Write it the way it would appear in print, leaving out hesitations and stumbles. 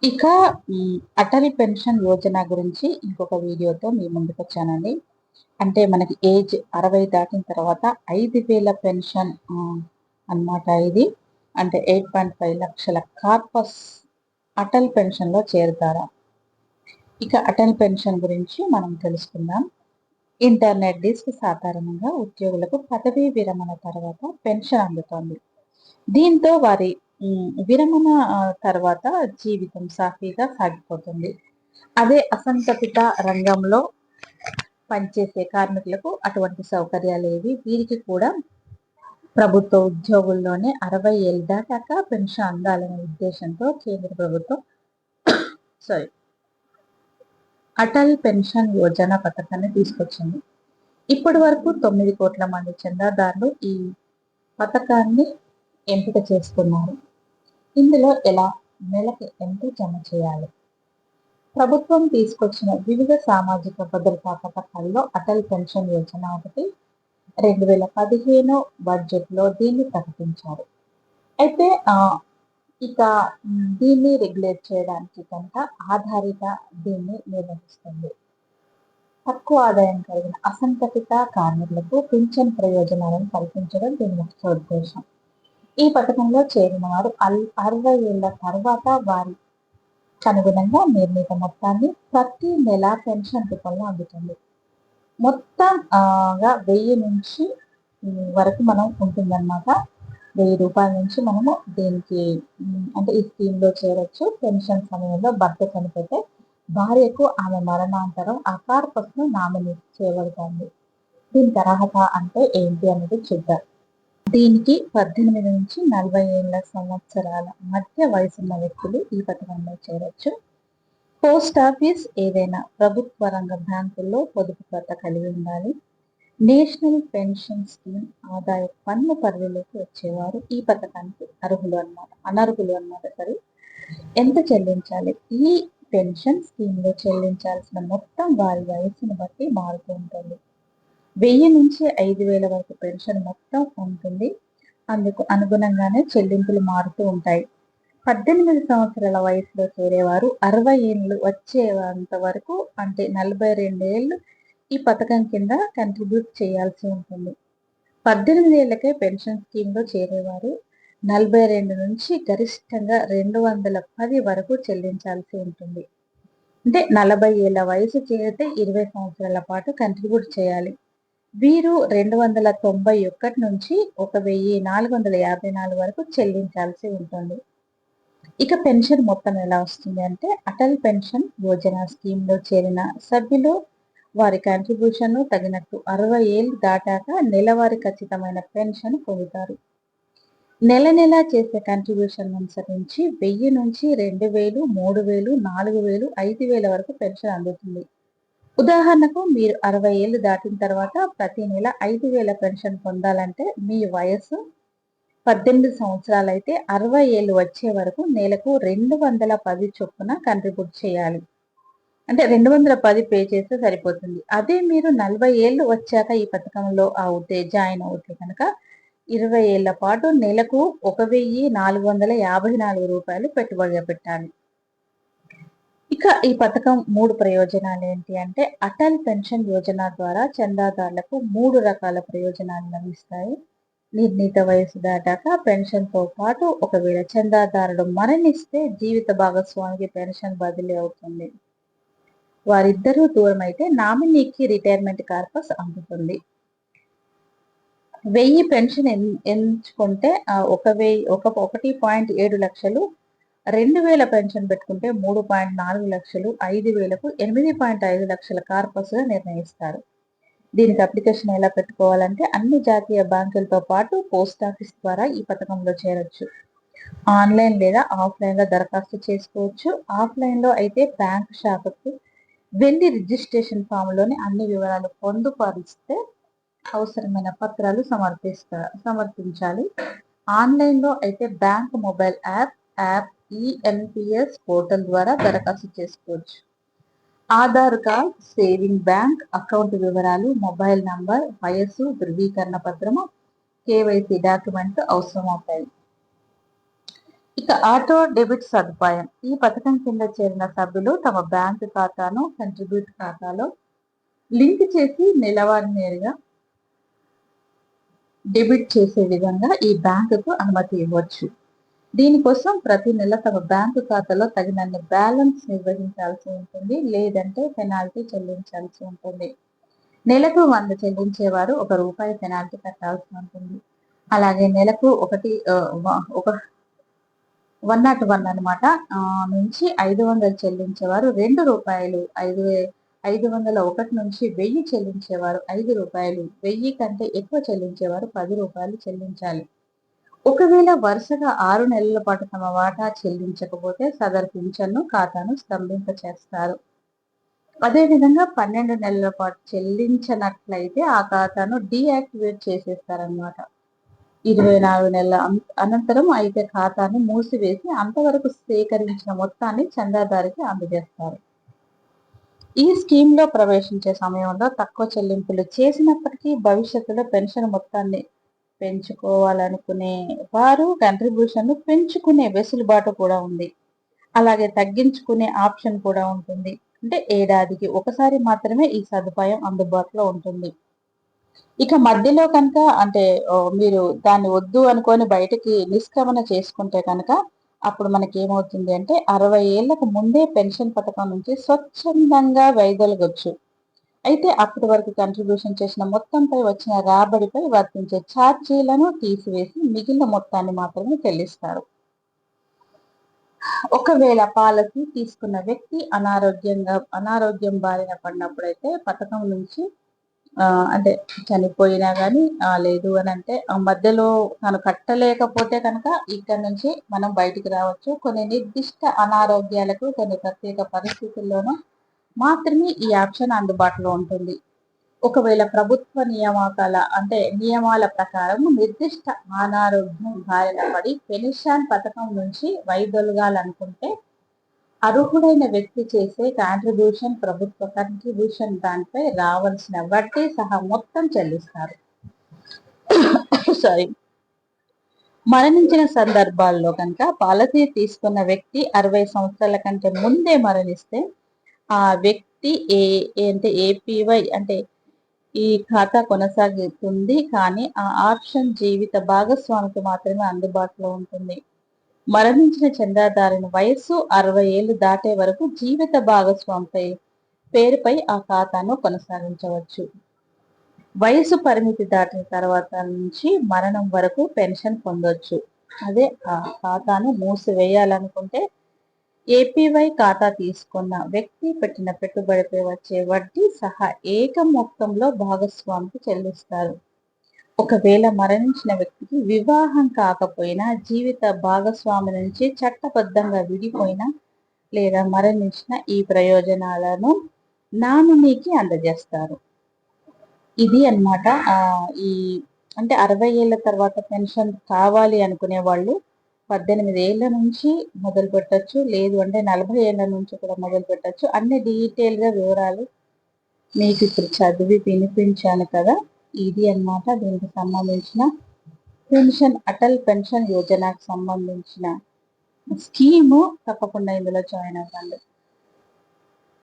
ఇక అటల్ పెన్షన్ యోజన గురించి ఇంకొక వీడియోతో మీ ముందుకొచ్చానండి. అంటే మనకి ఏజ్ 60 దాటిన తర్వాత 5,000 పెన్షన్ అన్నమాట ఇది. అంటే 8.5 లక్షల కార్పస్ అటల్ పెన్షన్‌లో చేరుతారా? ఇక అటల్ పెన్షన్ గురించి మనం తెలుసుకుందాం. ఇంటర్నెట్ డిస్క్ సాధారణంగా ఉద్యోగులకు పదవీ విరమణ తర్వాత పెన్షన్ అందుతోంది. దీంతో వారి విరమణ తర్వాత జీవితం సాఫీగా సాగిపోతుంది. అదే అసంఘటిత రంగంలో పనిచేసే కార్మికులకు అటువంటి సౌకర్యాలేవి వీరికి కూడా ప్రభుత్వ ఉద్యోగుల్లోనే 60 ఏళ్ళు దాటాక పెన్షన్ అందాలనే ఉద్దేశంతో కేంద్ర ప్రభుత్వం సారీ అటల్ పెన్షన్ యోజన పథకాన్ని తీసుకొచ్చింది. ఇప్పటి వరకు 9 కోట్ల మంది చందాదారులు ఈ పథకాన్ని ఎంపిక చేసుకున్నారు. ఇందులో ఎలా నెలకి ఎంత జమ చేయాలి? ప్రభుత్వం తీసుకొచ్చిన వివిధ సామాజిక భద్రతా పథకాల్లో అటల్ పెన్షన్ యోజన ఒకటి. 2015 బడ్జెట్లో దీన్ని ప్రకటించారు. అయితే ఇక దీన్ని రెగ్యులేట్ చేయడానికి కనుక ఆధారిత దీన్ని నిర్వహిస్తుంది. తక్కువ ఆదాయం కలిగిన అసంఘటిత కార్మికులకు పింఛన్ ప్రయోజనాలను కల్పించడం దీని ముఖ్య ఉద్దేశం. ఈ పథకంలో చేరిన వారు 60 ఏళ్ల తర్వాత వారి అనుగుణంగా నిర్ణీత మొత్తాన్ని ప్రతి నెల పెన్షన్ రూపంలో అందుతుంది. మొత్తం 1000 నుంచి వరకు మనం ఉంటుందన్నమాట. 1000 రూపాయల నుంచి మనము దీనికి అంటే ఈ స్కీమ్లో చేరొచ్చు. పెన్షన్ సమయంలో భర్త చనిపోతే భార్యకు ఆమె మరణాంతరం ఆ కార్పస్ను నామినీ చేయబడుతుంది. దీనికి అర్హత అంటే ఏంటి అనేది చూద్దాం. దీనికి 18 నుంచి 40 ఏళ్ల సంవత్సరాల మధ్య వయసున్న వ్యక్తులు ఈ పథకంలో చేరొచ్చు. పోస్ట్ ఆఫీస్ ఏదైనా ప్రభుత్వ రంగ బ్యాంకుల్లో పొదుపు ఖాతా కలిగి ఉండాలి. నేషనల్ పెన్షన్ స్కీమ్ ఆదాయ పన్ను పరిధిలోకి వచ్చేవారు ఈ పథకానికి అనర్హులు అన్నమాట. ఎంత చెల్లించాలి? ఈ పెన్షన్ స్కీమ్లో చెల్లించాల్సిన మొత్తం వారి వయసును బట్టి మారుతూ ఉంటుంది. 1000 నుంచి 5,000 వరకు పెన్షన్ మొత్తం ఉంటుంది. అందుకు అనుగుణంగానే చెల్లింపులు మారుతూ ఉంటాయి. 18 సంవత్సరాల వయసులో చేరేవారు 60 ఏళ్ళు వచ్చేంత వరకు అంటే 42 ఏళ్ళు ఈ పథకం కింద కంట్రిబ్యూట్ చేయాల్సి ఉంటుంది. 18 ఏళ్లకే పెన్షన్ స్కీమ్లో చేరేవారు 42 నుంచి గరిష్టంగా 210 వరకు చెల్లించాల్సి ఉంటుంది. అంటే 40 ఏళ్ల వయసు చేరితే 20 సంవత్సరాల పాటు కంట్రిబ్యూట్ చేయాలి. వీరు 291 నుంచి 1454 వరకు చెల్లించాల్సి ఉంటుంది. ఇక పెన్షన్ మొత్తం ఎలా వస్తుంది అంటే అటల్ పెన్షన్ యోజన స్కీమ్లో చేరిన సభ్యులు వారి కాంట్రిబ్యూషన్ తగినట్టు 60 ఏళ్ళు దాటాక నెలవారీ ఖచ్చితమైన పెన్షన్ పొందుతారు. నెల చేసే కాంట్రిబ్యూషన్ అనుసరించి 1000 నుంచి 2000, 3000, 4000, 5000 వరకు పెన్షన్ అందుతుంది. ఉదాహరణకు మీరు 60 ఏళ్ళు దాటిన తర్వాత ప్రతి నెల 5,000 పెన్షన్ పొందాలంటే మీ వయసు 18 సంవత్సరాలు అయితే 60 ఏళ్ళు వచ్చే వరకు నెలకు 210 చొప్పున కంట్రిబ్యూట్ చేయాలి. అంటే 210 పే చేస్తే సరిపోతుంది. అదే మీరు 40 ఏళ్ళు వచ్చాక ఈ పథకంలో జాయిన్ అవుతే కనుక 20 ఏళ్ల పాటు నెలకు 1,454 రూపాయలు పెట్టుబడిగా పెట్టాలి. ఇక ఈ పథకం 3 ప్రయోజనాలు ఏంటి అంటే అటల్ పెన్షన్ యోజన ద్వారా చందాదారులకు 3 రకాల ప్రయోజనాలు లభిస్తాయి. నిర్ణీత వయసు దాటాక పెన్షన్తో పాటు ఒకవేళ చందాదారుడు మరణిస్తే జీవిత భాగస్వామికి పెన్షన్ బదిలీ అవుతుంది. వారిద్దరూ దూరం అయితే నామినీకి రిటైర్మెంట్ కార్పస్ అందుతుంది. 1000 పెన్షన్ ఎంచుకుంటే 1.7 లక్షలు, 2000 పెన్షన్ పెట్టుకుంటే 3.4 లక్షలు, 5,000కు 8.5 లక్షల కార్పస్గా నిర్ణయిస్తారు. దీనికి అప్లికేషన్ ఎలా పెట్టుకోవాలంటే అన్ని జాతీయ బ్యాంకులతో పాటు పోస్ట్ ఆఫీస్ ద్వారా ఈ పథకంలో చేరొచ్చు. ఆన్లైన్ లేదా ఆఫ్లైన్లో దరఖాస్తు చేసుకోవచ్చు. ఆఫ్లైన్లో అయితే బ్యాంక్ శాఖకు వెళ్ళి రిజిస్ట్రేషన్ ఫామ్లోని అన్ని వివరాలు పొందుపరిస్తే అవసరమైన పత్రాలు సమర్పించాలి. ఆన్లైన్లో అయితే బ్యాంక్ మొబైల్ యాప్ ఈఎన్పిఎస్ పోర్టల్ ద్వారా దరఖాస్తు చేసుకోవచ్చు. Aadhaar card, saving bank account వివరాలు, మొబైల్ నంబర్, వయస్సు ధృవీకరణ పత్రము, కేవైసీ డాక్యుమెంట్ అవసరం అవుతాయి. ఇక ఆటో డెబిట్ సదుపాయం. ఈ పథకం కింద చేరిన సభ్యులు తమ బ్యాంకు ఖాతాను కంట్రిబ్యూట్ ఖాతాలో లింక్ చేసి నెలవారీ నేరుగా డెబిట్ చేసే విధంగా ఈ బ్యాంకుకు అనుమతి ఇవ్వచ్చు. దీనికోసం ప్రతి నెల తమ బ్యాంకు ఖాతాలో తగినన్ని బ్యాలెన్స్ నిర్వహించాల్సి ఉంటుంది, లేదంటే పెనాల్టీ చెల్లించాల్సి ఉంటుంది. నెలకు 100 చెల్లించేవారు ₹1 పెనాల్టీ కట్టాల్సి ఉంటుంది. అలాగే నెలకు ఒక 101 అనమాట నుంచి 500 చెల్లించేవారు ₹2, 501 నుంచి 1000 చెల్లించేవారు ₹5, 1000 కంటే ఎక్కువ చెల్లించేవారు ₹10 చెల్లించాలి. ఒకవేళ వరుసగా 6 నెలల పాటు తమ వాటా చెల్లించకపోతే సదరు పింఛన్ను ఖాతాను స్తంభింపచేస్తారు. అదేవిధంగా 12 నెలల పాటు చెల్లించనట్లయితే ఆ ఖాతాను డీయాక్టివేట్ చేసేస్తారనమాట. 24 నెలల అనంతరం అయితే ఖాతాను మూసివేసి అంతవరకు సేకరించిన మొత్తాన్ని చందాదారికి అందజేస్తారు. ఈ స్కీమ్ లో ప్రవేశించే సమయంలో తక్కువ చెల్లింపులు చేసినప్పటికీ భవిష్యత్తులో పెన్షన్ మొత్తాన్ని పెంచుకోవాలనుకునే వారు కంట్రిబ్యూషన్ పెంచుకునే వెసులుబాటు కూడా ఉంది. అలాగే తగ్గించుకునే ఆప్షన్ కూడా ఉంటుంది. అంటే ఏడాదికి ఒకసారి మాత్రమే ఈ సదుపాయం అందుబాటులో ఉంటుంది. ఇక మధ్యలో కనుక అంటే మీరు దాన్ని వద్దు అనుకొని బయటకి నిష్క్రమణ చేసుకుంటే కనుక అప్పుడు మనకి ఏమవుతుంది అంటే 60 ఏళ్లకు ముందే పెన్షన్ పథకం నుంచి స్వచ్ఛందంగా వైదొలగొచ్చు. అయితే అప్పటి వరకు కంట్రిబ్యూషన్ చేసిన మొత్తంపై వచ్చిన రాబడిపై వర్తించే ఛార్జీలను తీసివేసి మిగిలిన మొత్తాన్ని మాత్రమే చెల్లిస్తారు. ఒకవేళ పాలసీ తీసుకున్న వ్యక్తి అనారోగ్యం బారిన పడినప్పుడైతే పథకం నుంచి అంటే చనిపోయినా కానీ లేదు అని అంటే మధ్యలో తను కట్టలేకపోతే కనుక ఇక్కడ నుంచి మనం బయటికి రావచ్చు. కొన్ని నిర్దిష్ట అనారోగ్యాలకు కొన్ని ప్రత్యేక పరిస్థితుల్లోనూ మాత్రమే ఈ ఆప్షన్ అందుబాటులో ఉంటుంది. ఒకవేళ ప్రభుత్వ నియమాల ప్రకారం నిర్దిష్ట అనారోగ్యం బారిన పడి పెన్షన్ పథకం నుంచి వైదొలగాలనుకుంటే అర్హుడైన వ్యక్తి చేసే ప్రభుత్వ కంట్రిబ్యూషన్ దానిపై రావాల్సిన వడ్డీ సహా మొత్తం చెల్లిస్తారు. సారీ మరణించిన సందర్భాల్లో కనుక పాలసీ తీసుకున్న వ్యక్తి 60 సంవత్సరాల కంటే ముందే మరణిస్తే ఆ వ్యక్తి ఏపీవై అంటే ఈ ఖాతా కొనసాగుతుంది, కానీ ఆ ఆప్షన్ జీవిత భాగస్వామికి మాత్రమే అందుబాటులో ఉంటుంది. మరణించిన చందాదారుని వయస్సు 60 ఏళ్లు దాటే వరకు జీవిత భాగస్వామిపై పేరుపై ఆ ఖాతాను కొనసాగించవచ్చు. వయసు పరిమితి దాటిన తర్వాత నుంచి మరణం వరకు పెన్షన్ పొందొచ్చు. అదే ఆ ఖాతాను మూసివేయాలనుకుంటే ఏపీవై ఖాతా తీసుకున్న వ్యక్తి పెట్టిన పెట్టుబడిపై వచ్చే వడ్డీ సహా ఏక మొత్తంలో భాగస్వామికి చెల్లిస్తారు. ఒకవేళ మరణించిన వ్యక్తికి వివాహం కాకపోయినా జీవిత భాగస్వామి నుంచి చట్టబద్ధంగా విడిపోయినా లేదా మరణించిన ఈ ప్రయోజనాలను నామినీకి అందజేస్తారు. ఇది అన్నమాట ఈ అంటే 60 ఏళ్ల తర్వాత పెన్షన్ కావాలి అనుకునే వాళ్ళు 18 ఏళ్ల నుంచి మొదలు పెట్టచ్చు, లేదు అంటే 40 ఏళ్ల నుంచి కూడా మొదలు పెట్టచ్చు. అన్ని డీటెయిల్గా వివరాలు మీకు ఇప్పుడు చదివి వినిపించాను కదా. ఇది అన్నమాట దీనికి సంబంధించిన అటల్ పెన్షన్ యోజనకు సంబంధించిన స్కీము. తప్పకుండా ఇందులో జాయిన్ అవ్వండి.